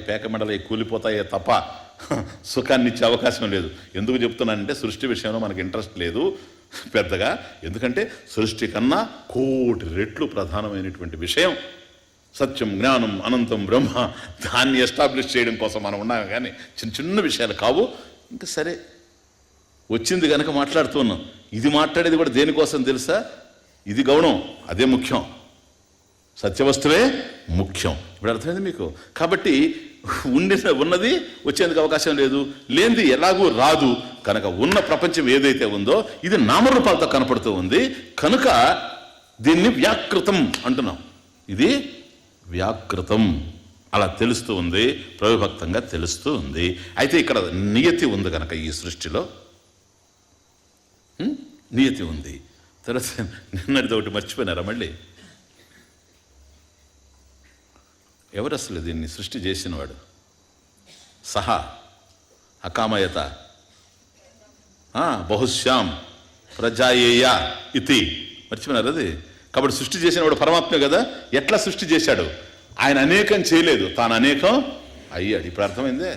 పేకమెడలై కూలిపోతాయే తప్ప సుఖాన్ని ఇచ్చే అవకాశం లేదు. ఎందుకు చెప్తున్నానంటే సృష్టి విషయంలో మనకి ఇంట్రెస్ట్ లేదు పెద్దగా. ఎందుకంటే సృష్టి కన్నా కోటి రెట్లు ప్రధానమైనటువంటి విషయం సత్యం, జ్ఞానం, అనంతం బ్రహ్మ. దాన్ని ఎస్టాబ్లిష్ చేయడం కోసం మనం ఉన్నాం, కానీ చిన్న చిన్న విషయాలు కావు. ఇంకా సరే వచ్చింది కనుక మాట్లాడుతున్నాం. ఇది మాట్లాడేది కూడా దేనికోసం తెలుసా? ఇది గౌణం, అదే ముఖ్యం. సత్యవస్తువే ముఖ్యం. ఇప్పుడు అర్థమైంది మీకు? కాబట్టి ఉన్నది వచ్చేందుకు అవకాశం లేదు, లేనిది ఎలాగూ రాదు. కనుక ఉన్న ప్రపంచం ఏదైతే ఉందో ఇది నామరూపాలతో కనపడుతూ ఉంది. కనుక దీన్ని వ్యాకృతం అంటున్నాం. ఇది వ్యాకృతం, అలా తెలుస్తూ ఉంది, ప్రవిభక్తంగా తెలుస్తూ ఉంది. అయితే ఇక్కడ నియతి ఉంది కనుక ఈ సృష్టిలో నియతి ఉంది. తర్వాత నిన్నటిది ఒకటి మర్చిపోయినారా మళ్ళీ? ఎవరు అసలు దీన్ని సృష్టి చేసినవాడు? సహా అకామయత బహుశ్యాం ప్రజాయేయ ఇతి. మర్చిపోయినారు అది? కాబట్టి సృష్టి చేసినవాడు పరమాత్మే కదా. ఎట్లా సృష్టి చేశాడు? ఆయన అనేకం చేయలేదు, తాను అనేకం అయ్యాడు. ఇప్పుడు అర్థమైందే?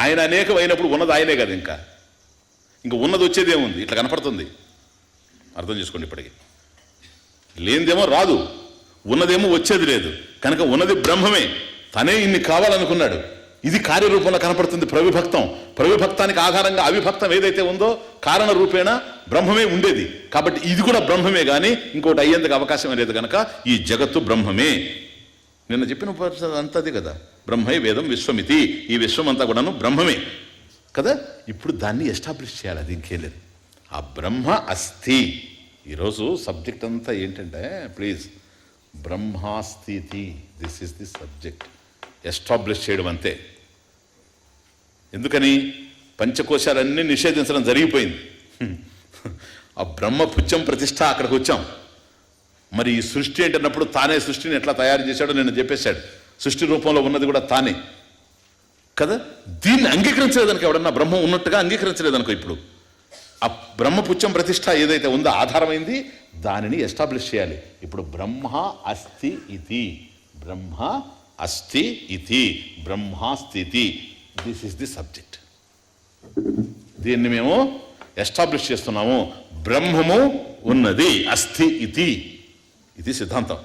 ఆయన అనేకం అయినప్పుడు ఉన్నది ఆయనే కదా. ఇంకా ఉన్నది వచ్చేదేముంది? ఇట్లా కనపడుతుంది. అర్థం చేసుకోండి. ఇప్పటికి లేనిదేమో రాదు, ఉన్నదేమో వచ్చేది లేదు. కనుక ఉన్నది బ్రహ్మమే. తనే ఇన్ని కావాలనుకున్నాడు. ఇది కార్యరూపంలో కనపడుతుంది. ప్రవిభక్తానికి ఆధారంగా అవిభక్తం ఏదైతే ఉందో కారణ రూపేణ బ్రహ్మమే ఉండేది. కాబట్టి ఇది కూడా బ్రహ్మమే, కానీ ఇంకోటి అయ్యేందుకు అవకాశం లేదు. కనుక ఈ జగత్తు బ్రహ్మమే. నిన్న చెప్పిన అంతది కదా, బ్రహ్మే వేదం విశ్వమితి. ఈ విశ్వం అంతా కూడాను బ్రహ్మమే కదా. ఇప్పుడు దాన్ని ఎస్టాబ్లిష్ చేయాలి. అది ఇంకేం లేదు. ఆ బ్రహ్మ అస్థి. ఈరోజు సబ్జెక్ట్ అంతా ఏంటంటే, ప్లీజ్, బ్రహ్మాస్థితి. This is the subject. Establish చేయడం అంతే. ఎందుకని? పంచకోశాలన్నీ నిషేధించడం జరిగిపోయింది. ఆ బ్రహ్మ పుచ్చం ప్రతిష్ట అక్కడికి వచ్చాం. మరి ఈ సృష్టి ఏంటన్నప్పుడు తానే సృష్టిని ఎట్లా తయారు చేశాడో నేను చెప్పేశాడు. సృష్టి రూపంలో ఉన్నది కూడా తానే కదా. దీన్ని అంగీకరించలేదనుకో, ఎవడన్నా బ్రహ్మం ఉన్నట్టుగా అంగీకరించలేదనుకో, ఇప్పుడు ఆ బ్రహ్మపుచ్చం ప్రతిష్ట ఏదైతే ఉందో ఆధారమైంది, దానిని ఎస్టాబ్లిష్ చేయాలి. ఇప్పుడు బ్రహ్మ అస్థి ఇతి, బ్రహ్మ అస్థి ఇతి, బ్రహ్మాస్థితి. This is the subject. దీన్ని మేము ఎస్టాబ్లిష్ చేస్తున్నాము. బ్రహ్మము ఉన్నది, అస్థి ఇతి. ఇది సిద్ధాంతం.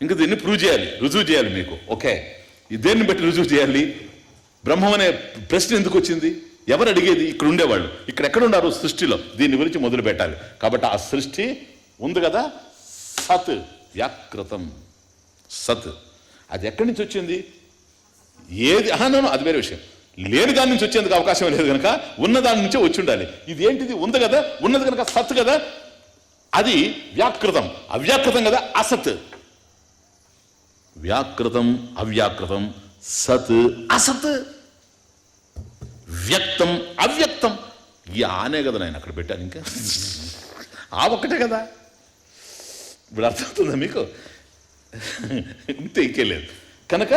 ఇంకా దీన్ని ప్రూవ్ చేయాలి, రుజువు చేయాలి మీకు. ఓకే, దేన్ని బట్టి రుజువు చేయాలి? బ్రహ్మం అనే ప్రశ్న ఎందుకు వచ్చింది? ఎవరు అడిగేది? ఇక్కడ ఉండేవాళ్ళు. ఇక్కడ ఎక్కడున్నారు? సృష్టిలో. దీని గురించి మొదలు పెట్టాలి. కాబట్టి ఆ సృష్టి ఉంది కదా, సత్, వ్యాకృతం, సత్. అది ఎక్కడి నుంచి వచ్చింది? ఏది? అది వేరే విషయం. లేని దాని నుంచి వచ్చేందుకు అవకాశం లేదు కనుక ఉన్న దాని నుంచే వచ్చి ఉండాలి. ఇది ఏంటిది? ఉంది కదా, ఉన్నది కనుక సత్ కదా. అది వ్యాకృతం. అవ్యాకృతం కదా అసత్. వ్యాకృతం అవ్యాకృతం, సత్ అసత్, వ్యక్తం అవ్యక్తం. ఈ ఆనే కదా నేను అక్కడ పెట్టాను. ఇంకా ఆ ఒక్కటే కదా. ఇప్పుడు అర్థమవుతుందా మీకు? ఇంతే, ఇంకేలేదు. కనుక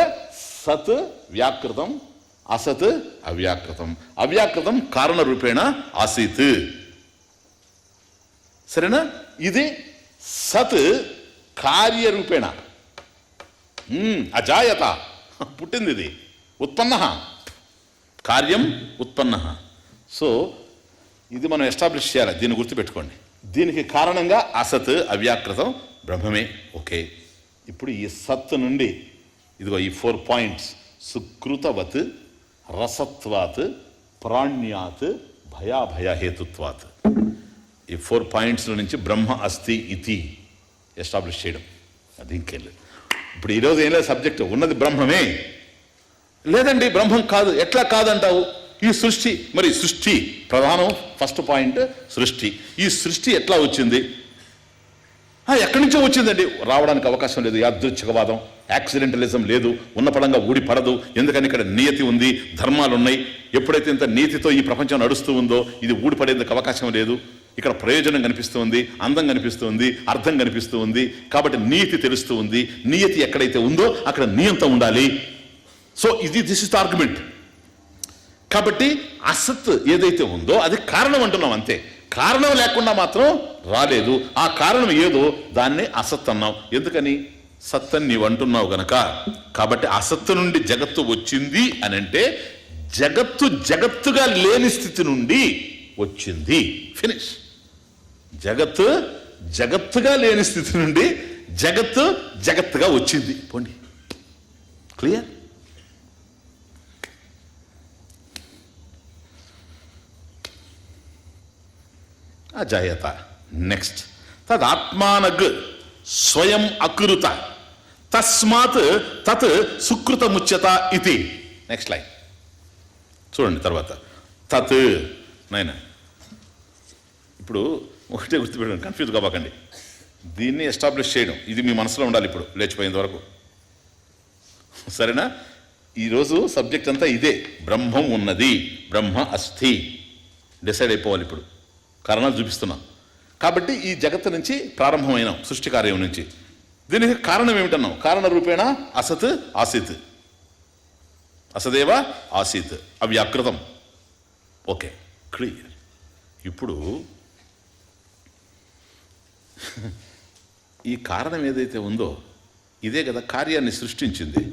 సత్ వ్యాకృతం, అసత్ అవ్యాకృతం. అవ్యాకృతం కారణ రూపేణ ఆసీత్. సరేనా? ఇది సత్ కార్యరూపేణ అజాయత, పుట్టింది. ఇది ఉత్పన్న, కార్యం ఉత్పన్న. సో ఇది మనం ఎస్టాబ్లిష్ చేయాలి. దీన్ని గుర్తుపెట్టుకోండి. దీనికి కారణంగా అసత్ అవ్యాకృతం బ్రహ్మమే. ఓకే, ఇప్పుడు ఈ సత్ నుండి ఇదిగో ఈ 4 పాయింట్స్: సుకృతవత్, రసత్వాత్, ప్రాణ్యాత్, భయాభయహేతుత్వాత్. ఈ 4 పాయింట్స్ నుంచి బ్రహ్మ అస్థి ఇతి ఎస్టాబ్లిష్ చేయడం. అది ఇంకెళ్ళి ఇప్పుడు ఈరోజు ఏం లేదు సబ్జెక్టు. ఉన్నది బ్రహ్మమే. లేదండి బ్రహ్మం కాదు. ఎట్లా కాదంటావు? ఈ సృష్టి, మరి సృష్టి ప్రధానం. ఫస్ట్ పాయింట్ సృష్టి. ఈ సృష్టి ఎట్లా వచ్చింది? ఎక్కడి నుంచో వచ్చిందండి. రావడానికి అవకాశం లేదు. యాదృచ్ఛికవాదం, యాక్సిడెంటలిజం లేదు. ఉన్న పడంగా ఊడి పడదు. ఎందుకని? ఇక్కడ నియతి ఉంది, ధర్మాలు ఉన్నాయి. ఎప్పుడైతే ఇంత నీతితో ఈ ప్రపంచం నడుస్తూ ఉందో ఇది ఊడిపడేందుకు అవకాశం లేదు. ఇక్కడ ప్రయోజనం కనిపిస్తూ ఉంది, అందం కనిపిస్తూ ఉంది, అర్థం కనిపిస్తూ ఉంది. కాబట్టి నీతి తెలుస్తూ ఉంది. నియతి ఎక్కడైతే ఉందో అక్కడ నియంత ఉండాలి. So this is the argument. కాబట్టి అసత్ ఏదైతే ఉందో అది కారణం అంటున్నాం అంతే. కారణం లేకుండా మాత్రం రాలేదు. ఆ కారణం ఏదో దాన్ని అసత్ అన్నాం. ఎందుకని? సత్ అని నీవు అంటున్నావు గనక, కాబట్టి అసత్తు నుండి జగత్తు వచ్చింది అని అంటే జగత్తు జగత్తుగా లేని స్థితి నుండి వచ్చింది. ఫినిష్. జగత్తు జగత్తుగా లేని స్థితి నుండి జగత్తు జగత్తుగా వచ్చింది. పోండి. క్లియర్? అజాయత. నెక్స్ట్, తదాత్మానగ్ స్వయం అకృత తస్మాత్ తత్ సుకృతముచ్యత ఇది. నెక్స్ట్ లైన్ చూడండి. తర్వాత తత్. నైనా ఇప్పుడు ఒకటే గుర్తుపెట్టండి, కన్ఫ్యూజ్ కాబాకండి. దీన్ని ఎస్టాబ్లిష్ చేయడం ఇది మీ మనసులో ఉండాలి ఇప్పుడు లేచిపోయేంత వరకు, సరేనా? ఈరోజు సబ్జెక్ట్ అంతా ఇదే. బ్రహ్మం ఉన్నది, బ్రహ్మ అస్థి, డిసైడ్ అయిపోవాలి. ఇప్పుడు కారణాలు చూపిస్తున్నాం కాబట్టి ఈ జగత్తు నుంచి ప్రారంభమైన సృష్టి కార్యం నుంచి దీనికి కారణం ఏమిటన్నాం? కారణ రూపేణ అసత్ ఆసీత్, అసదేవ ఆసీత్, అవ్యాకృతం. Okay, clear. ఇప్పుడు ఈ కారణం ఏదైతే ఉందో ఇదే కదా కార్యాన్ని సృష్టించింది.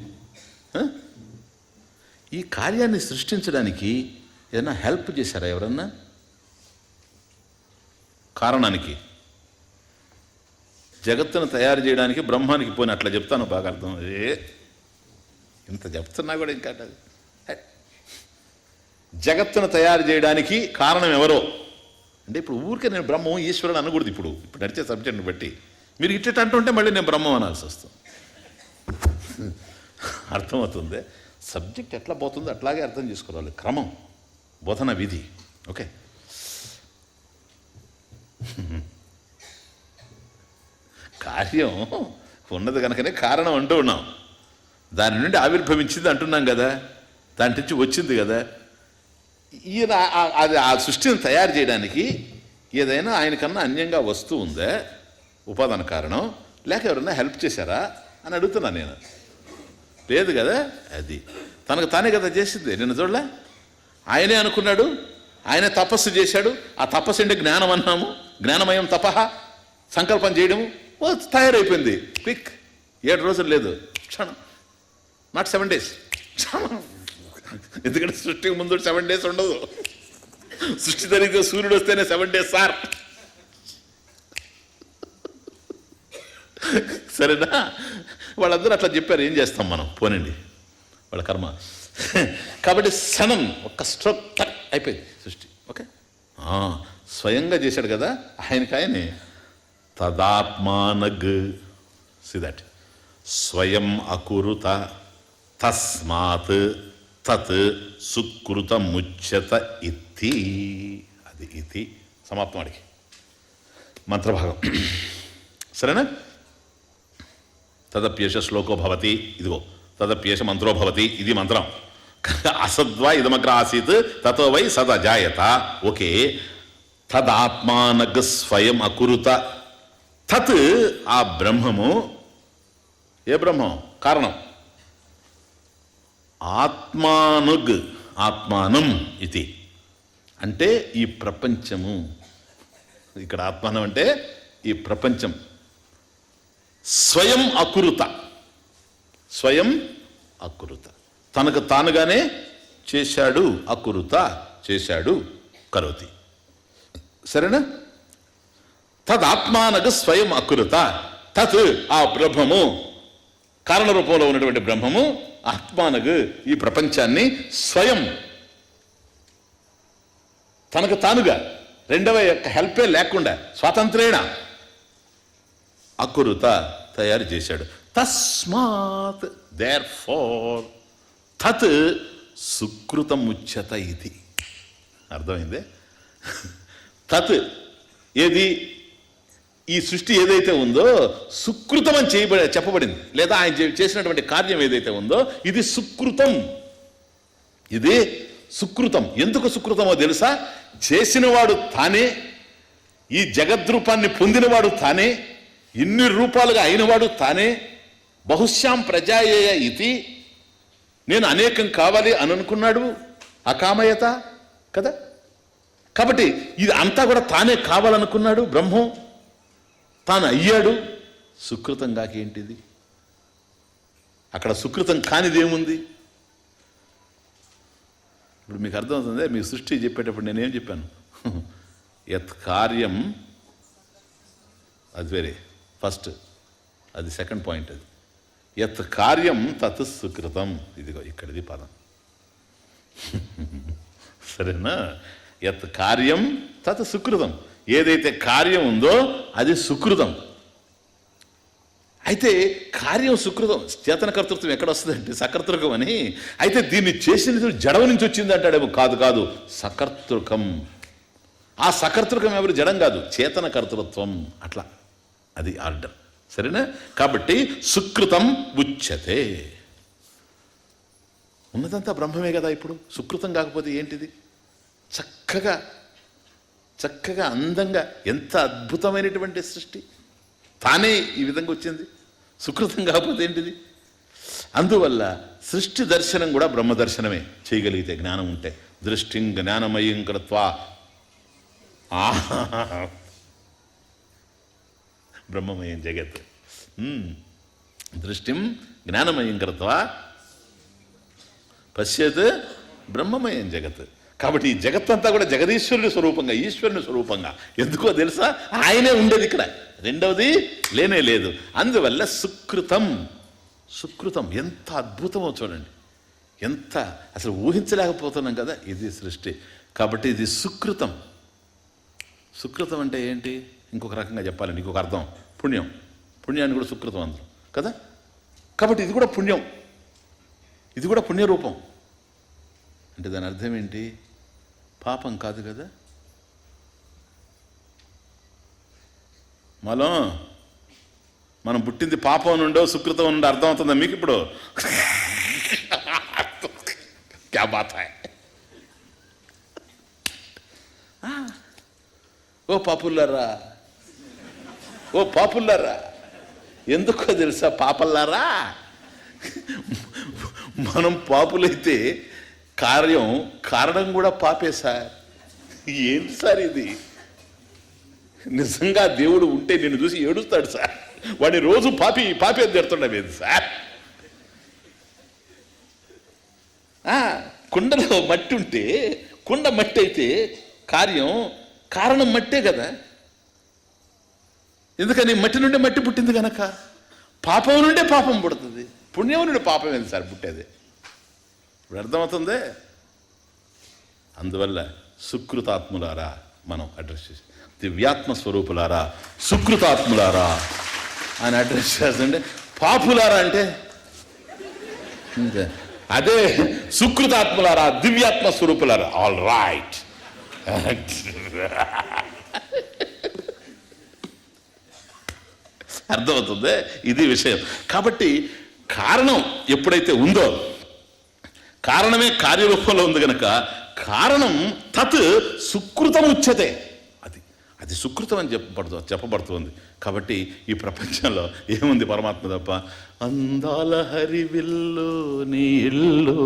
ఈ కార్యాన్ని సృష్టించడానికి ఏదైనా హెల్ప్ చేశారా ఎవరన్నా? కారణానికి జగత్తును తయారు చేయడానికి బ్రహ్మానికి పోయిన అట్లా చెప్తాను, బాగా అర్థం. ఇంత చెప్తున్నా కూడా ఇంకా జగత్తును తయారు చేయడానికి కారణం ఎవరో అంటే ఇప్పుడు ఊరికే నేను బ్రహ్మం ఈశ్వరుడు అనకూడదు. ఇప్పుడు నడిచే సబ్జెక్ట్ని బట్టి మీరు ఇట్ట అంటుంటే మళ్ళీ నేను బ్రహ్మం అనాల్సి వస్తుంది. అర్థమవుతుంది? సబ్జెక్ట్ ఎట్లా పోతుందో అట్లాగే అర్థం చేసుకోవాలి. క్రమం, బోధన విధి. ఓకే, కార్యం ఉన్నది కనుకనే కారణం అంటూ ఉన్నాం. దాని నుండి ఆవిర్భవించింది అంటున్నాం కదా, దాని నుంచి వచ్చింది కదా. ఈయన అది ఆ సృష్టిని తయారు చేయడానికి ఏదైనా ఆయనకన్నా అన్యంగా వస్తూ ఉందా ఉపాదాన కారణం, లేక ఎవరన్నా హెల్ప్ చేశారా అని అడుగుతున్నాను నేను. లేదు కదా, అది తనకు తానే కదా చేసింది. నిన్న చూడలే, ఆయనే అనుకున్నాడు, ఆయనే తపస్సు చేశాడు. ఆ తపస్సు అంటే జ్ఞానం అన్నాము. జ్ఞానమయం తపహ, సంకల్పం చేయడము, తయారైపోయింది. క్విక్, 7 రోజులు లేదు, క్షణం. నాట్ 7 days, క్షణం. ఎందుకంటే సృష్టికి ముందు 7 days ఉండదు. సృష్టి జరిగితే సూర్యుడు వస్తేనే 7 days సార్. సరేనా? వాళ్ళందరూ అట్లా చెప్పారు, ఏం చేస్తాం మనం? పోనండి, వాళ్ళ కర్మ. కాబట్టి సనం ఒక్క స్ట్రోక్ టక్ అయిపోయింది సృష్టి. ఓకే, స్వయంగా చేశాడు కదా ఆయనకాయనే. తదాత్మానగ్, సి దట్, స్వయం అకురుత తస్మాత్ తత్ సుకృతముచ్యత ఇతి. అది ఇది సమాప్తం. అడిగి మంత్రభాగం, సరేనా? తదప్యేష శ్లోకో భవతి, ఇదిగో తదప్యేష మంత్రో భవతి, ఇది మంత్రం. అసద్వా ఇదమగ్ర ఆసీత్ తతో వై సదజాయత. ఓకే, తదాత్మానగ్ స్వయం అకురుత తత్, ఆ బ్రహ్మము. ఏ బ్రహ్మం? కారణం. ఆత్మానుగ్, ఆత్మానం ఇది అంటే ఈ ప్రపంచము. ఇక్కడ ఆత్మానం అంటే ఈ ప్రపంచం. స్వయం అకురుత, స్వయం అకురుత, తనకు తానుగానే చేశాడు. అకురుత చేశాడు, కరోతి. సరేనా? తదాత్మానగ స్వయం అకురుత తత్, ఆ బ్రహ్మము, కారణ రూపంలో ఉన్నటువంటి బ్రహ్మము, ఆత్మానగు ఈ ప్రపంచాన్ని స్వయం తనకు తానుగా, రెండవ యొక్క హెల్పే లేకుండా స్వాతంత్రేణ అకురుత తయారు చేశాడు. తస్మాత్, దేర్ ఫోర్, తత్ సుకృతముచ్యత ఇది. అర్థమైందే? తత్ ఏది? ఈ సృష్టి ఏదైతే ఉందో సుకృతం అని చెప్పబడింది, లేదా ఆయన చేసినటువంటి కార్యం ఏదైతే ఉందో ఇది సుకృతం. ఇది సుకృతం. ఎందుకు సుకృతమో తెలుసా? చేసినవాడు తానే, ఈ జగద్రూపాన్ని పొందినవాడు తానే, ఇన్ని రూపాలుగా అయినవాడు తానే. బహుశ్యాం ప్రజాయేయ ఇది, నేను అనేకం కావాలి అని అనుకున్నాడు, అకామయత కదా. కాబట్టి ఇది అంతా కూడా తానే కావాలనుకున్నాడు బ్రహ్మం, తాను అయ్యాడు. సుకృతంగాకి ఏంటిది? అక్కడ సుకృతం కానిది ఏముంది? ఇప్పుడు మీకు అర్థమవుతుంది. మీ సృష్టి చెప్పేటప్పుడు నేనేం చెప్పాను? యత్ కార్యం, అది వేరే, ఫస్ట్ అది సెకండ్ పాయింట్. అది యత్ కార్యం తత్ సుకృతం. ఇదిగో ఇక్కడిది పదం. సరేనా? యత్ కార్యం తత్ సుకృతం. ఏదైతే కార్యం ఉందో అది సుకృతం. అయితే కార్యం సుకృతం, చేతన కర్తృత్వం ఎక్కడ వస్తుందంటే సకర్తృకం అని. అయితే దీన్ని చేసినది జడం నుంచి వచ్చింది అంటాడేమో. కాదు కాదు, సకర్తృకం. ఆ సకర్తృకం ఎవరు? జడం కాదు, చేతన కర్తృత్వం. అట్లా అది ఆర్డర్. సరేనా? కాబట్టి సుకృతం ఉచ్యతే. ఉన్నదంతా బ్రహ్మమే కదా. ఇప్పుడు సుకృతం కాకపోతే ఏంటిది? చక్కగా చక్కగా అందంగా, ఎంత అద్భుతమైనటువంటి సృష్టి తానే ఈ విధంగా వచ్చింది. సుకృతం కాకపోతే ఏంటిది? అందువల్ల సృష్టి దర్శనం కూడా బ్రహ్మ దర్శనమే చేయగలిగితే, జ్ఞానం ఉంటే. దృష్టిం జ్ఞానమయం కృత్వా, బ్రహ్మమయం జగత్. దృష్టిం జ్ఞానమయం కృత్వా పశ్యత్ బ్రహ్మమయం జగత్. కాబట్టి ఈ జగత్తంతా కూడా జగదీశ్వరుని స్వరూపంగా, ఈశ్వరుని స్వరూపంగా. ఎందుకో తెలుసా? ఆయనే ఉండేది ఇక్కడ, రెండవది లేనే లేదు. అందువల్ల సుకృతం. సుకృతం ఎంత అద్భుతమో చూడండి, ఎంత అసలు ఊహించలేకపోతున్నాం కదా. ఇది సృష్టి. కాబట్టి ఇది సుకృతం. సుకృతం అంటే ఏంటి? ఇంకొక రకంగా చెప్పాలండి, ఇంకొక అర్థం పుణ్యం. పుణ్యాన్ని కూడా సుకృతం అందరం కదా. కాబట్టి ఇది కూడా పుణ్యం, ఇది కూడా పుణ్యరూపం. అంటే దాని అర్థం ఏంటి? పాపం కాదు కదా. మనం పుట్టింది పాపం నుండో సుకృతం నుండో అర్థమవుతుందా మీకు ఇప్పుడు? క్యా బాత్ హై. ఓ పాపుల్లారా, ఓ పాపుల్లారా, ఎందుకో తెలుసా పాపల్లారా? మనం పాపులైతే కారణం కూడా పాపే సార్. ఏంటి సార్ ఇది? నిజంగా దేవుడు ఉంటే నిన్ను చూసి ఏడుస్తాడు సార్. వాడిని రోజు పాపి పాపి అని తిడుతుండేది సార్. కుండలో మట్టి ఉంటే, కుండ మట్టి అయితే కారణం మట్టే కదా. ఎందుకని? మట్టి నుండి మట్టి పుట్టింది కనుక. పాపం నుండే పాపం పుడుతుంది, పుణ్యం నుండి పాపం ఏంది సార్ పుట్టేది? ఇప్పుడు అర్థమవుతుందే. అందువల్ల సుకృతాత్ములారా మనం అడ్రస్ చేసి, దివ్యాత్మ స్వరూపులారా, సుకృతాత్ములారా అని అడ్రస్ చేస్తుంటే, పాపులారా అంటే అదే సుకృతాత్ములారా, దివ్యాత్మ స్వరూపులారా. All right. అర్థమవుతుంది. ఇది విషయం. కాబట్టి కారణం ఎప్పుడైతే ఉందో, కారణమే కార్యరూపంలో ఉంది కనుక కారణం తత్ సుకృతం ఉచ్యతే. అది సుకృతం అని చెప్పబడుతుంది. కాబట్టి ఈ ప్రపంచంలో ఏముంది? పరమాత్మ తప్ప. అందాల హరివిల్లు నీ ఇల్లు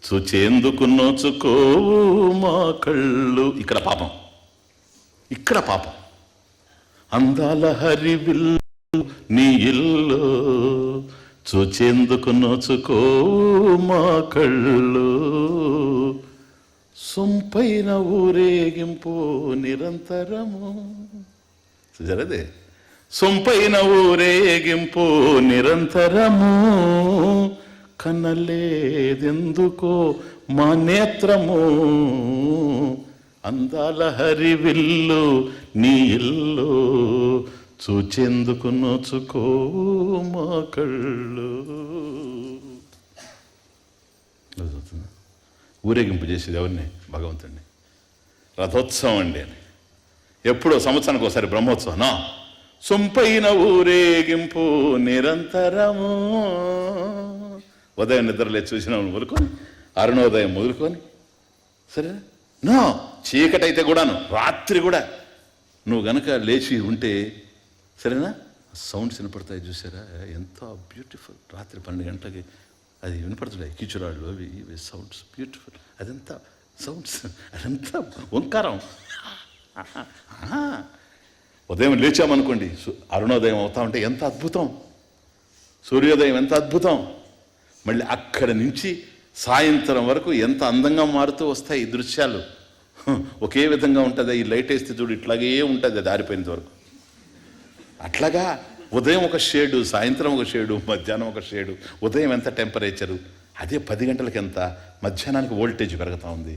చూచేందుకు నోచుకోవు మా కళ్ళు. ఇక్కడ పాపం, ఇక్కడ పాపం. అందాల హరివిల్లు నీ ఇల్లు చూచేందుకు నోచుకోవు మా కళ్ళు, సొంపైన ఊరేగింపు నిరంతరము. చూసారదే, సొంపైన ఊరేగింపు నిరంతరము, కనలేదెందుకో మా నేత్రము, అందాల హరివిల్లు నీ ఇల్లు చూచేందుకు నోచుకో మా కళ్ళు. ఊరేగింపు చేసేది ఎవరిని? భగవంతుడిని. రథోత్సవం అండి అని ఎప్పుడో సంవత్సరానికి ఒకసారి బ్రహ్మోత్సవం. సొంపైన ఊరేగింపు నిరంతరము. ఉదయం నిద్రలే చూసినాం మొదలుకొని, అరుణోదయం మొదలుకొని, సరేనా, చీకటైతే కూడాను, రాత్రి కూడా నువ్వు గనక లేచి ఉంటే, సరేనా, సౌండ్స్ వినపడతాయి. చూసారా ఎంత బ్యూటిఫుల్. రాత్రి 12 గంటలకి అది వినపడుతున్నాయి, కిచురాళ్ళు అవి ఇవి సౌండ్స్, బ్యూటిఫుల్. అదంతా సౌండ్స్, అదంతా ఓంకారం. ఉదయం లేచామనుకోండి, అరుణోదయం అవుతా ఉంటే ఎంత అద్భుతం. సూర్యోదయం ఎంత అద్భుతం. మళ్ళీ అక్కడి నుంచి సాయంత్రం వరకు ఎంత అందంగా మారుతూ వస్తాయి ఈ దృశ్యాలు. ఒకే విధంగా ఉంటుంది. ఈ లైట్ వేస్తే చూడు ఇట్లాగే ఉంటుంది అది ఆరిపోయినంత వరకు. అట్లాగా ఉదయం ఒక షేడు, సాయంత్రం ఒక షేడు, మధ్యాహ్నం ఒక షేడు. ఉదయం ఎంత టెంపరేచరు, అదే 10 గంటలకు ఎంత, మధ్యాహ్నానికి వోల్టేజ్ పెరుగుతూ ఉంది,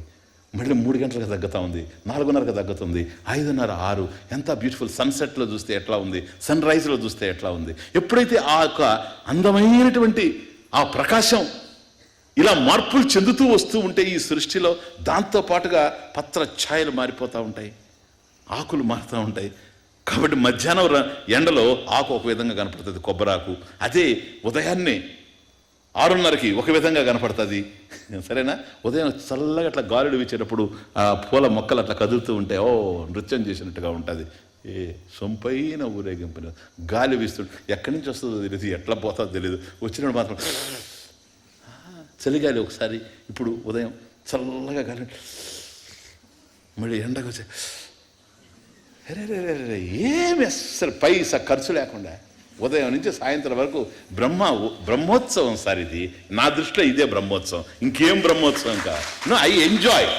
మళ్ళీ 3 గంటలకు తగ్గుతూ ఉంది, 4:30కు తగ్గుతుంది, 5:30, 6. ఎంత బ్యూటిఫుల్. సన్సెట్లో చూస్తే ఎట్లా ఉంది, సన్ రైజ్లో చూస్తే ఎట్లా ఉంది. ఎప్పుడైతే ఆ యొక్క అందమైనటువంటి ఆ ప్రకాశం ఇలా మార్పులు చెందుతూ వస్తూ ఉంటే ఈ సృష్టిలో, దాంతోపాటుగా పత్ర ఛాయలు మారిపోతూ ఉంటాయి, ఆకులు మారుతూ ఉంటాయి. కాబట్టి మధ్యాహ్నం ఎండలో ఆకు ఒక విధంగా కనపడుతుంది, కొబ్బరాకు. అదే ఉదయాన్నే 6:30కి ఒక విధంగా కనపడుతుంది. సరేనా? ఉదయం చల్లగా అట్లా గాలుడు వీచేటప్పుడు ఆ పూల మొక్కలు అట్లా కదులుతూ ఉంటాయి. నృత్యం చేసినట్టుగా ఉంటుంది. సొంపైన ఊరేగింపు, గాలి వీస్తుంటే ఎక్కడి నుంచి వస్తుందో తెలియదు, ఎట్లా పోతుందో తెలియదు. వచ్చినప్పుడు మాత్రం చలిగాలి. ఒకసారి ఇప్పుడు ఉదయం చల్లగా గాలి, మళ్ళీ ఎండకు వచ్చే ఏమి అసలు పైసా ఖర్చు లేకుండా ఉదయం నుంచి సాయంత్రం వరకు బ్రహ్మోత్సవం సార్ ఇది. నా దృష్టిలో ఇదే బ్రహ్మోత్సవం, ఇంకేం బ్రహ్మోత్సవం కాదు. I enjoy.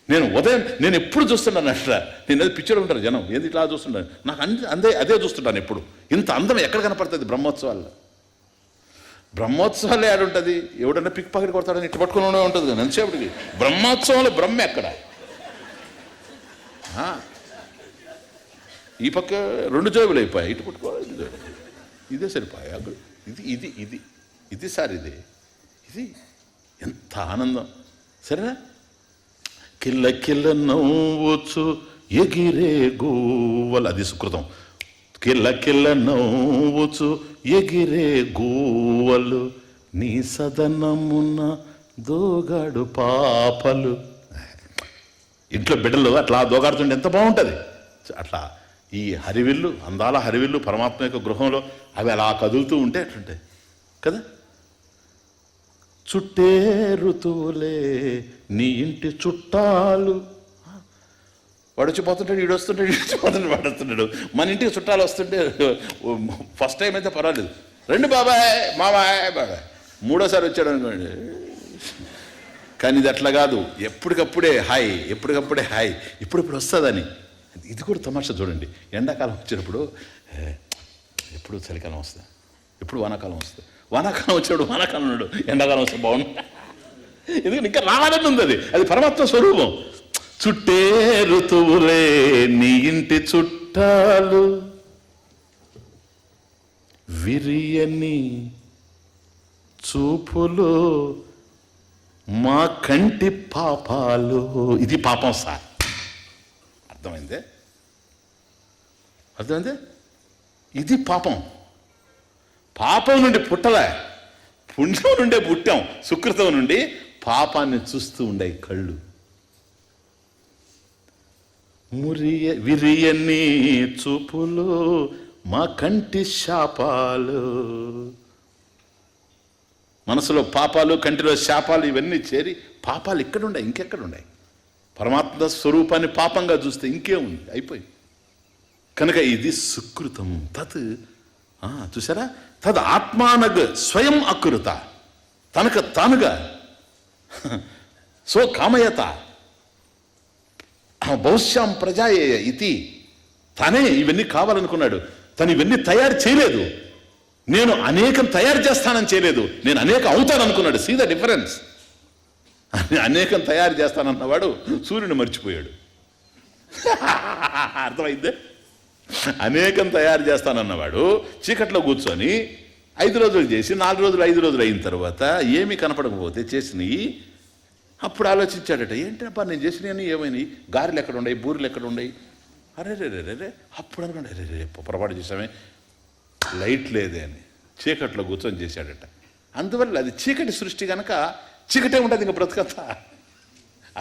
నేను ఎప్పుడు చూస్తున్నాను అట్లా. నేను ఏదో పిక్చర్ ఉంటారు జనం, ఏది ఇట్లా చూస్తుంటాను. నాకు అదే చూస్తుంటాను ఎప్పుడు. ఇంత అందం ఎక్కడ కనపడుతుంది బ్రహ్మోత్సవాల్లో? బ్రహ్మోత్సవాలు ఏడుంటుంది? ఎవడన్నా పిక్ పాకెట్ కొడతాడని ఇటు పట్టుకుని ఉంటుంది కదా ఎంతసేపటికి. బ్రహ్మోత్సవంలో బ్రహ్మ ఎక్కడ? ఈ పక్క 2 జోబులు అయిపోయాయి, ఇటు పట్టుకోవాలి, ఇదే సరిపోయా. ఇది సార్, ఇది ఎంత ఆనందం. సరేనా? కిల్ల కిల్ల నవ్వచ్చు ఎగిరే గూవలు, అది సుకృతం. కిల్ల కిల్ల నవ్వచ్చు ఎగిరే గూవలు, నీ సదనమున దోగాడు పాపలు. ఇంట్లో బిడ్డలు అట్లా దోగాడుతుంటే ఎంత బాగుంటుంది. అట్లా ఈ హరివిల్లు, అందాల హరివిల్లు పరమాత్మ యొక్క గృహంలో అవి అలా కదులుతూ ఉంటే అట్లుంటాయి కదా. చుట్టే ఋతువులే నీ ఇంటి చుట్టాలు. వాడు వచ్చిపోతుంటాడు, ఈడు వస్తుంటాడు, వాడు వస్తుంటాడు. మన ఇంటికి చుట్టాలు వస్తుంటే ఫస్ట్ టైం అయితే పర్వాలేదు, రండి బాబాయ్, మాబాయ్, బాబాయ్. 3వ సారి వచ్చాడు అనుకోండి. కానీ ఇది అట్లా కాదు, ఎప్పటికప్పుడే హాయ్, ఇప్పుడు వస్తుందని. ఇది కూడా తమాషా చూడండి. ఎండాకాలం వచ్చినప్పుడు ఎప్పుడు చలికాలం వస్తుంది, ఎప్పుడు వానాకాలం వస్తుంది. వానాకాలం వచ్చినప్పుడు వానాకాలం ఉన్నాడు, ఎండాకాలం వస్తే బాగుండు. ఎందుకంటే ఇంకా రావాలని ఉంది. అది పరమాత్మ స్వరూపం. చుట్టే ఋతువులే నీ ఇంటి చుట్టాలు, విరియని చూపులు మా కంటి పాపాలు. ఇది పాపం సార్. అర్థమైందే? ఇది పాపం. పాపం నుండి పుట్టలే, పుణ్యం నుండే పుట్టాం. సుకృతం నుండి పాపాన్ని చూస్తూ ఉండే కళ్ళు. విరియని చూపులు మా కంటి శాపాలు. మనసులో పాపాలు, కంటిలో శాపాలు, ఇవన్నీ చేరి పాపాలు ఇక్కడున్నాయి, ఇంకెక్కడున్నాయి. పరమాత్మ స్వరూపాన్ని పాపంగా చూస్తే ఇంకేముంది, అయిపోయి. కనుక ఇది సుకృతం. చూసారా? తద్ ఆత్మానగ్ స్వయం అకృత, తనకు తానుగా సో కామయత బహుశ్యాం ప్రజాయేయ ఇది. తనే ఇవన్నీ కావాలనుకున్నాడు. తను ఇవన్నీ తయారు చేయలేదు. నేను అనేకం తయారు చేస్తానని చేయలేదు, నేను అనేకం అవుతాననుకున్నాడు. See the difference. అనేకం తయారు చేస్తానన్నవాడు సూర్యుని మర్చిపోయాడు. అర్థమైందే? అనేకం తయారు చేస్తానన్నవాడు చీకట్లో కూర్చొని 5 రోజులు చేసి 4 రోజులు 5 రోజులు అయిన తర్వాత ఏమీ కనపడకపోతే చేసినవి అప్పుడు ఆలోచించాడట. ఏంటబ్బా నేను చేసినవి ఏమైనాయి? గారెలు ఎక్కడ ఉన్నాయి, బూరెలు ఎక్కడ ఉన్నాయి? అరే అప్పుడు అనుకోండి, అరే పొరపాటు చేసామే, లైట్ లేదే అని చీకట్లో కూర్చొని చేశాడట. అందువల్ల అది చీకటి సృష్టి కనుక చీకటే ఉంటుంది, ఇంకా బ్రతకంతా.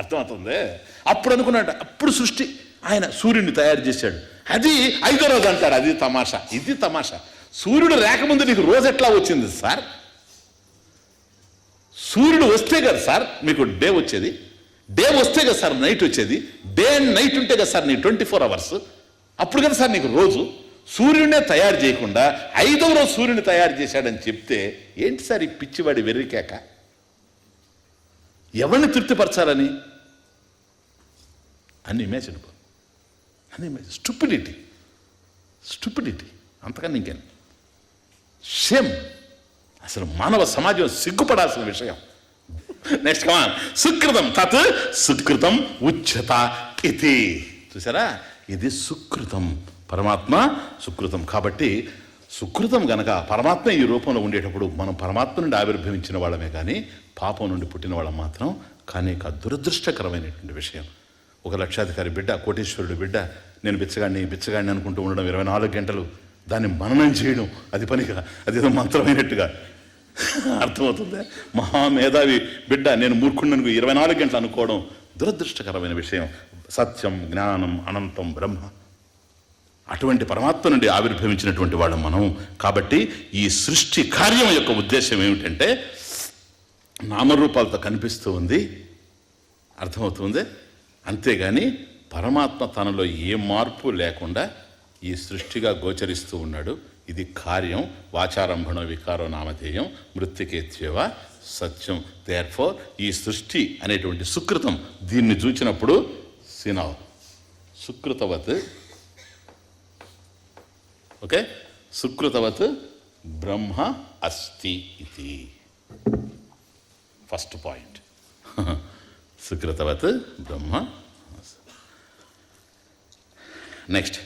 అర్థమవుతుంది? అప్పుడు అనుకున్నాడు, అప్పుడు సృష్టి ఆయన సూర్యుడిని తయారు చేశాడు. అది 5వ రోజు అంటాడు. అది తమాషా. ఇది తమాషా. సూర్యుడు రాకముందు నీకు రోజు ఎట్లా వచ్చింది సార్? సూర్యుడు వస్తే కదా సార్ మీకు డే వచ్చేది. డే వస్తే కదా సార్ నైట్ వచ్చేది. డే అండ్ నైట్ ఉంటే కదా సార్ నీ 24 hours. అప్పుడు కదా సార్ నీకు రోజు. సూర్యుడినే తయారు చేయకుండా 5వ రోజు సూర్యుని తయారు చేశాడని చెప్తే ఏంటి సార్ ఈ పిచ్చివాడి వెర్రికేక? ఎవరిని తృప్తిపరచాలని? అన్ని ఇమేజినబుల్, స్టూపిడిటీ అంతకన్నా ఇంకేం. షేమ్. అసలు మానవ సమాజం సిగ్గుపడాల్సిన విషయం. Next come on. సుకృతం తత్ సుకృతం ఉచ్యత ఇది. చూసారా, ఇది సుకృతం. పరమాత్మ సుకృతం. కాబట్టి సుకృతం గనక పరమాత్మ ఈ రూపంలో ఉండేటప్పుడు మనం పరమాత్మ నుండి ఆవిర్భవించిన వాళ్ళమే కానీ పాపం నుండి పుట్టిన వాళ్ళం మాత్రం కానీ దురదృష్టకరమైనటువంటి విషయం. ఒక లక్షాధికారి బిడ్డ, కోటీశ్వరుడు బిడ్డ, నేను బిచ్చగాడిని అనుకుంటూ ఉండడం 24 గంటలు, దాన్ని మననం చేయడం, అది పనిగా, అదేదో మంత్రమైనట్టుగా అర్థమవుతుందా? మహామేధావి బిడ్డ నేను మూర్ఖుండను 24 గంటలు అనుకోవడం దురదృష్టకరమైన విషయం. సత్యం, జ్ఞానం, అనంతం బ్రహ్మ, అటువంటి పరమాత్మ నుండి ఆవిర్భవించినటువంటి వాళ్ళం మనం. కాబట్టి ఈ సృష్టి కార్యం యొక్క ఉద్దేశం ఏమిటంటే నామరూపాలతో కనిపిస్తూ ఉంది, అర్థమవుతుంది. అంతేగాని పరమాత్మ తనలో ఏ మార్పు లేకుండా ఈ సృష్టిగా గోచరిస్తూ ఉన్నాడు. ఇది కార్యం. వాచారంభణ వికారో నామధేయం మృత్తికేత్యేవ సత్యం. దేర్ఫోర్ ఈ సృష్టి అనేటువంటి సుకృతం, దీన్ని చూచినప్పుడు సినావ్ సుకృతవత్, ఓకే, సుకృతవత్ బ్రహ్మ అస్తి ఇది ఫస్ట్ పాయింట్. సుకృతవత్ బ్రహ్మ. నెక్స్ట్,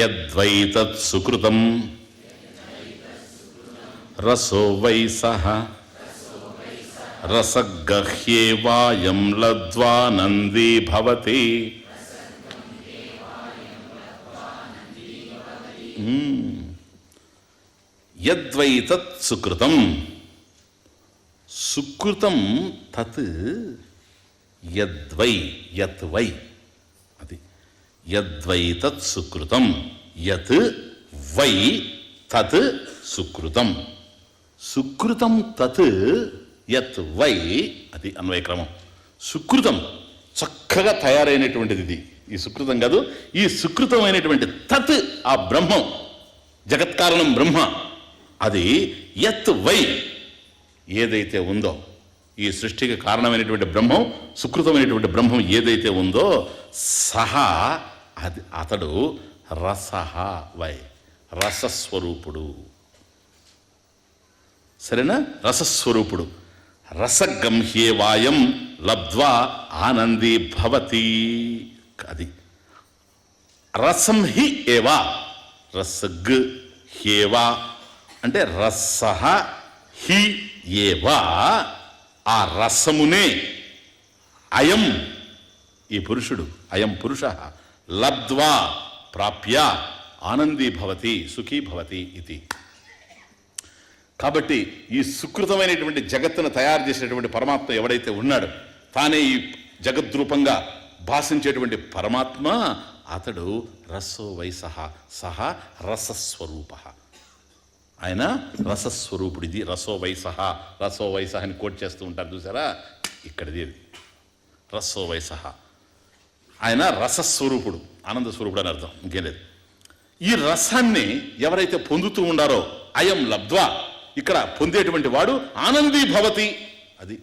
యద్వైతత్ సుకృతం రసో వై సహ రసగహ్యేవాయం లద్వానందీ భవతి. యద్వైతత్ సుకృతం, సుకృతం తత్ యద్వై, యద్వై, అది యద్వై తత్ సుకృతం, యత్ వై తత్ సుకృతం. సుకృతం తత్ యత్ వై, అది అన్వయక్రమం. సుకృతం చక్కగా తయారైనటువంటిది ఇది. ఈ సుకృతం కాదు, ఈ సుకృతమైనటువంటి తత్, ఆ బ్రహ్మం, జగత్కారణం బ్రహ్మ, అది యత్ వై ఏదైతే ఉందో, ఈ సృష్టికి కారణమైనటువంటి బ్రహ్మం, సుకృతమైనటువంటి బ్రహ్మం ఏదైతే ఉందో, సహా అది, అతడు రసహ వై, రసస్వరూపుడు. సరేనా? రసస్వరూపుడు. రసగంహ్యేవాయం లబ్ధ్వా ఆనందీ భవతి. అది రసం హి ఏవా, రసగ్ హేవా అంటే రసహ హి ఏవా, ఆ రసమునే అయం, ఈ పురుషుడు, అయం పురుష లబ్ధ్వా ప్రాప్య ఆనందీ భవతి, సుఖీ భవతి ఇది. కాబట్టి ఈ సుకృతమైనటువంటి జగత్తును తయారు చేసినటువంటి పరమాత్మ ఎవడైతే ఉన్నాడో, తానే ఈ జగద్రూపంగా భాషించేటువంటి పరమాత్మ, అతడు రసో వైసహ, సహ రసస్వరూప. ఆయన రసస్వరూపుడు. ఇది రసో వైసహ, రసో వైసహ అని కోట్ చేస్తూ ఉంటారు చూసారా, ఇక్కడిది రసో వైసహ. ఆయన రసస్వరూపుడు, ఆనంద స్వరూపుడు అని అర్థం, ఇంకేం లేదు. ఈ రసాన్ని ఎవరైతే పొందుతూ ఉండారో, అయం లబ్ధ్వా, ఇక్కడ పొందేటువంటి వాడు ఆనందీ భవతి. అది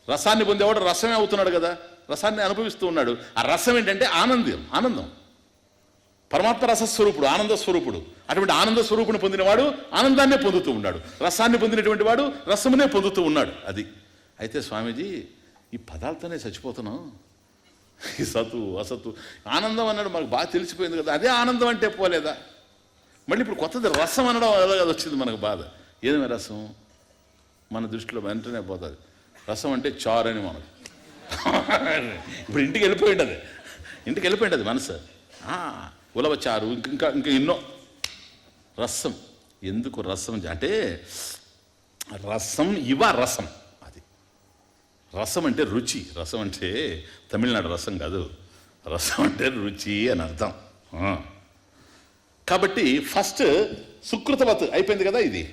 రసాన్ని పొందేవాడు రసమే అవుతున్నాడు కదా, రసాన్ని అనుభవిస్తూ ఉన్నాడు. ఆ రసం ఏంటంటే ఆనందం. పరమాత్మ రసస్వరూపుడు, ఆనంద స్వరూపుడు. అటువంటి ఆనంద స్వరూపుని పొందినవాడు ఆనందాన్నే పొందుతూ ఉన్నాడు, రసాన్ని పొందినటువంటి వాడు రసమునే పొందుతూ ఉన్నాడు. అది. అయితే స్వామీజీ, ఈ పదాలతోనే చచ్చిపోతున్నాం. ఈ సత్తు అసత్తు ఆనందం అన్నాడు మనకు బాగా తెలిసిపోయింది కదా, అదే ఆనందం అంటే పోలేదా? మళ్ళీ ఇప్పుడు కొత్తది రసం అనడం అలాగే వచ్చింది మనకు బాధ. ఏదైనా రసం మన దృష్టిలో వెంటనే పోతుంది. రసం అంటే చారు అని మనకు ఇప్పుడు ఇంటికి వెళ్ళిపోయింది అది మనసు. ఉలవచారు, ఇంకా ఎన్నో. రసం ఎందుకు? రసం అంటే రసం రసం, అది రసం అంటే రుచి. రసం అంటే తమిళనాడు రసం కాదు, రసం అంటే రుచి అని అర్థం. కాబట్టి ఫస్ట్ సుకృతవత్ అయిపోయింది కదా. ఇది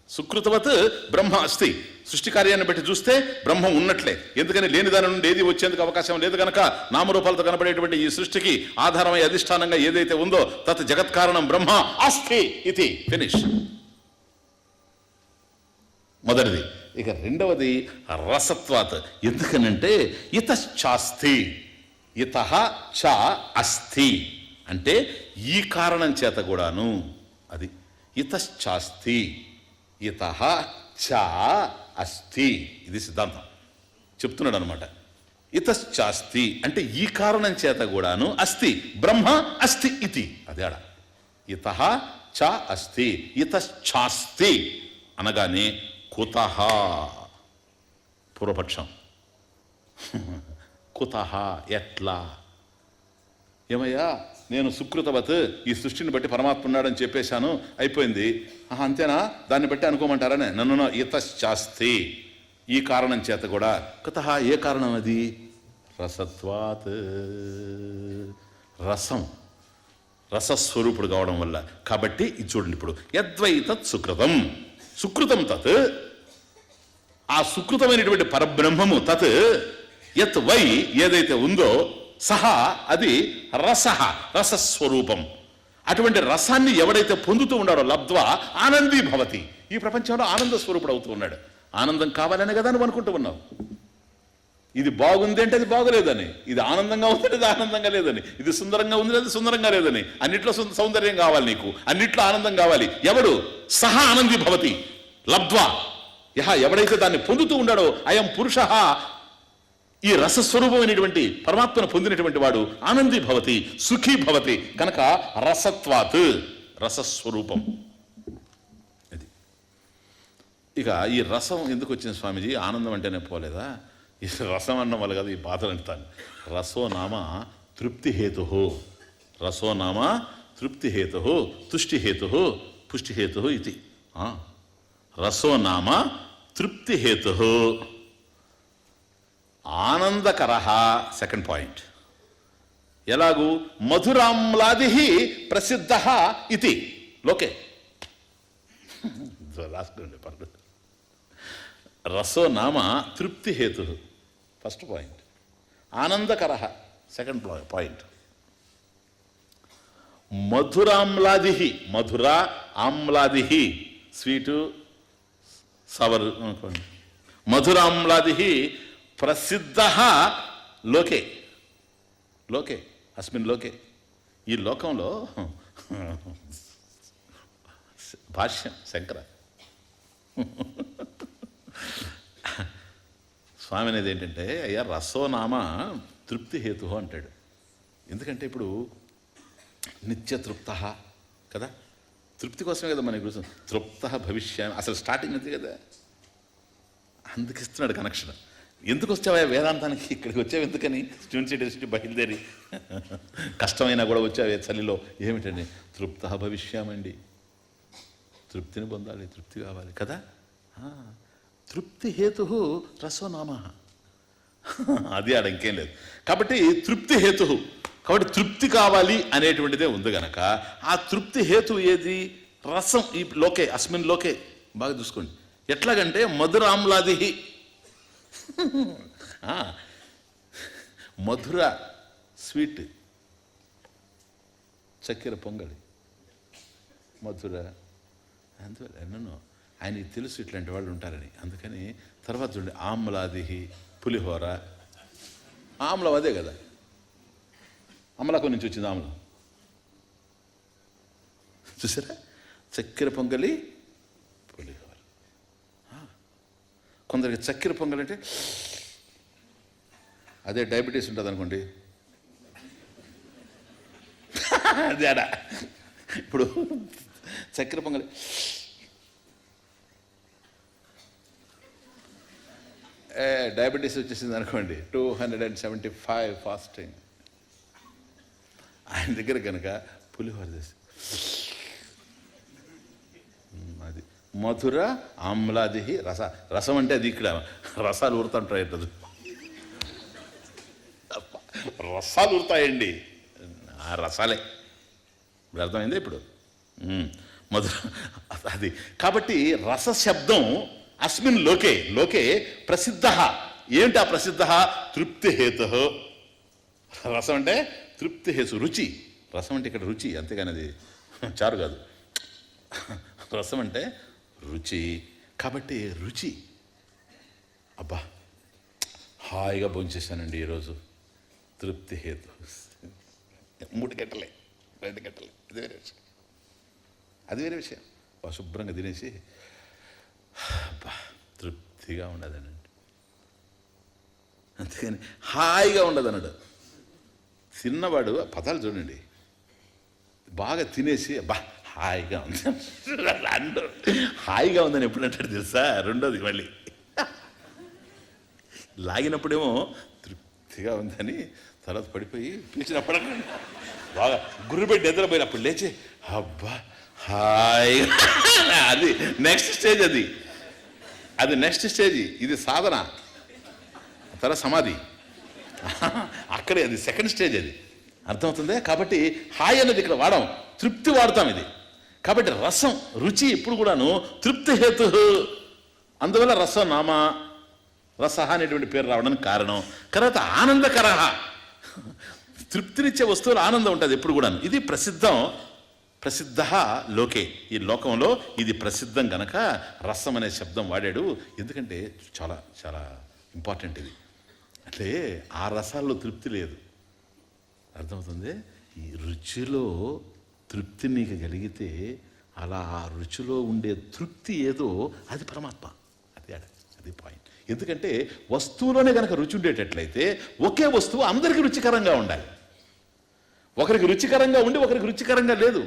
సుకృతవత్ బ్రహ్మ అస్తి, సృష్టి కార్యాన్ని బట్టి చూస్తే బ్రహ్మం ఉన్నట్లే. ఎందుకని లేని దాని నుండి ఏది వచ్చేందుకు అవకాశం లేదు కనుక నామరూపాలతో కనబడేటువంటి ఈ సృష్టికి ఆధారమై అధిష్టానంగా ఏదైతే ఉందో తత్ జగత్కారణం బ్రహ్మ అస్థి ఇది. ఫినిష్. మొదటిది. ఇక రెండవది రసత్వాత్. ఎందుకనంటే ఇతశ్చాస్తి, ఇతః చ అస్థి అంటే ఈ కారణం చేత కూడాను. అది ఇతశ్చాస్తి ఇతః చ అస్థి. ఇది సిద్ధాంతం చెప్తున్నాడు అనమాట. ఇతశ్చాస్తి అంటే ఈ కారణం చేత కూడాను అస్థి బ్రహ్మ అస్థి ఇది. అదే ఆడ ఇతః చ అస్థి. ఇతశ్చాస్తి అనగానే కుతః పూర్వపక్షం. కుతః ఎట్లా? ఏమయ్యా నేను సుకృతవత్ ఈ సృష్టిని బట్టి పరమాత్మ ఉన్నాడని చెప్పేశాను, అయిపోయింది, అంతేనా? దాన్ని బట్టి అనుకోమంటారనే. నన్ను ఇతశ్చాస్తి ఈ కారణం చేత కూడా. కుతః ఏ కారణం అది? రసత్వాత్. రసం రసస్వరూపుడు కావడం వల్ల. కాబట్టి ఇది చూడండి ఇప్పుడు. యద్వై తత్ సుకృతం, సుకృతం తత్ ఆ సుకృతమైనటువంటి పరబ్రహ్మము, తత్ యత్ వై ఏదైతే ఉందో సహా అది రసః రసస్వరూపం. అటువంటి రసాన్ని ఎవడైతే పొందుతూ ఉన్నాడో లబ్ధ్వా ఆనందీ భవతి. ఈ ప్రపంచంలో ఆనంద స్వరూపుడు అవుతూ ఉన్నాడు. ఆనందం కావాలనే కదా నువ్వు అనుకుంటూ ఉన్నావు. ఇది బాగుంది అంటే అది బాగోలేదని, ఇది ఆనందంగా ఉంది అది ఆనందంగా లేదని, ఇది సుందరంగా ఉంది అది సుందరంగా లేదని. అన్నిట్లో సౌందర్యం కావాలి నీకు, అన్నిట్లో ఆనందం కావాలి. ఎవడు? సహా ఆనందీ భవతి లబ్ధ్వా. ఎవడైతే దాన్ని పొందుతూ ఉన్నాడో అయం పురుష ఈ రసస్వరూపమైనటువంటి పరమాత్మను పొందినటువంటి వాడు ఆనందీ భవతి సుఖీ భవతి. కనుక రసత్వాత్ రసస్వరూపం. ఇది. ఇక ఈ రసం ఎందుకు వచ్చింది స్వామీజీ? ఆనందం అంటేనే పోలేదా? ఈ రసం అన్నం వల్ల కదా ఈ బాధలు అంటాను. రసో నామ తృప్తిహేతు, రసో నామ తృప్తిహేతు తుష్టిహేతు పుష్టిహేతు ఇది. రసో నామ తృప్తిహేతు ఆనందకర. Second point. ఎలాగూ మధురామ్లాది ప్రసిద్ధ ఇది లోకే. రాసుకోండి పర్లేదు. రసో నామ తృప్తిహేతు ఫస్ట్ పాయింట్. ఆనందకర సెకండ్ పాయింట్. మధురామ్లాది, మధుర ఆమ్లాది స్వీటు సవర్ అనుకోండి. మధురామ్లాది ప్రసిద్ధ లోకే. లోకే అస్మిన్ లోకే. ఈ లోకంలో భాష్యం శంకర స్వామి అనేది ఏంటంటే, అయ్యా రసోనామ తృప్తిహేతు అంటాడు. ఎందుకంటే ఇప్పుడు నిత్యతృప్త కదా, తృప్తి కోసమే కదా మనకి గురించి తృప్త భవిష్యామి. అసలు స్టార్టింగ్ అంతే కదా, అందుకిస్తున్నాడు కనెక్షన్. ఎందుకు వచ్చావా వేదాంతానికి? ఇక్కడికి వచ్చావు ఎందుకని? యూనివర్సిటీ బయలుదేరి కష్టమైనా కూడా వచ్చావే చలిలో. ఏమిటండి? తృప్త భవిష్యామండి. తృప్తిని పొందాలి, తృప్తి కావాలి కదా. తృప్తి హేతు రసోనామ. అది ఆడ ఇంకేం లేదు. కాబట్టి తృప్తి హేతు, కాబట్టి తృప్తి కావాలి అనేటువంటిదే ఉంది గనక ఆ తృప్తి హేతు ఏది? రసం. ఈ లోకే అస్మిన్ లోకే. బాగా చూసుకోండి. ఎట్లాగంటే మధురామ్లాది, మధుర స్వీట్, చక్కెర పొంగలి, మధుర. అందువల్ల ఎన్నో ఆయనకి తెలుసు ఇట్లాంటి వాళ్ళు ఉంటారని. అందుకని తర్వాత చూడండి, ఆమ్లాది పులిహోర. ఆమ్లం అదే కదా, అమలాకు నుంచి వచ్చింది ఆమ్లం. చూసారా? చక్కెర పొంగలి పులిహోర. కొందరికి చక్కెర పొంగలి అంటే అదే డయాబెటీస్ ఉంటుంది అనుకోండి. అదే ఆడ ఇప్పుడు చక్కెర పొంగలి డయాబెటీస్ వచ్చేసింది అనుకోండి, 275 ఫాస్టింగ్. ఆయన దగ్గర కనుక పులిహోర చేసి అది మధుర ఆమ్లాది రస. రసం అంటే అది ఇక్కడ రసాలు ఊరుతుంటాయి, రసాలు ఊరుతాయండి, ఆ రసాలే. ఇప్పుడు అర్థమైంది ఇప్పుడు మధుర అది. కాబట్టి రస శబ్దం అస్మిన్ లోకే లోకే ప్రసిద్ధ. ఏంటి ఆ ప్రసిద్ధ? తృప్తిహేతు. రసం అంటే తృప్తిహేతు, రుచి. రసం అంటే ఇక్కడ రుచి, అంతేగాని అది చారు కాదు. రసం అంటే రుచి. కాబట్టి రుచి. అబ్బా హాయిగా భోంచేశానండి ఈరోజు, తృప్తిహేతు. 3 గంటలే 2 గంటలే, అది వేరే విషయం. శుభ్రంగా తినేసి అబ్బా తృప్తిగా ఉండదనండి, అంతేగాని హాయిగా ఉండదన్నాడు. తిన్నవాడు ఆ పదాలు చూడండి, బాగా తినేసి అబ్బా హాయిగా ఉంది అండు. హాయిగా ఉందని ఎప్పుడు అంటాడు తెలుసా? రెండోది మళ్ళీ లాగినప్పుడేమో తృప్తిగా ఉందని, తర్వాత పడిపోయి పిలిచినప్పుడు బాగా గుర్రుపెట్టి నిద్రపోయినప్పుడు లేచి అబ్బా హాయిగా. అది నెక్స్ట్ స్టేజ్, అది నెక్స్ట్ స్టేజ్. ఇది సాధన, తర్వాత సమాధి, అక్కడే అది సెకండ్ స్టేజ్. అది అర్థమవుతుంది. కాబట్టి హాయి అనేది ఇక్కడ వాడాం, తృప్తి వాడతాం ఇది. కాబట్టి రసం, రుచి ఎప్పుడు కూడాను తృప్తి హేతు. అందువల్ల రసం నామ రస అనేటువంటి పేరు రావడానికి కారణం. తర్వాత ఆనందకర, తృప్తినిచ్చే వస్తువులు ఆనందం ఉంటుంది ఎప్పుడు కూడాను. ఇది ప్రసిద్ధం, ప్రసిద్ధ లోకే, ఈ లోకంలో ఇది ప్రసిద్ధం గనక రసం అనే శబ్దం వాడాడు. ఎందుకంటే చాలా చాలా ఇంపార్టెంట్ ఇది. అంటే ఆ రసాల్లో తృప్తి లేదు, అర్థమవుతుంది. ఈ రుచిలో తృప్తి నీకు కలిగితే, అలా ఆ రుచిలో ఉండే తృప్తి ఏదో అది పరమాత్మ. అది పాయింట్. ఎందుకంటే వస్తువులోనే కనుక రుచి ఉండేటట్లయితే ఒకే వస్తువు అందరికీ రుచికరంగా ఉండాలి. ఒకరికి రుచికరంగా ఉండి ఒకరికి రుచికరంగా లేదు.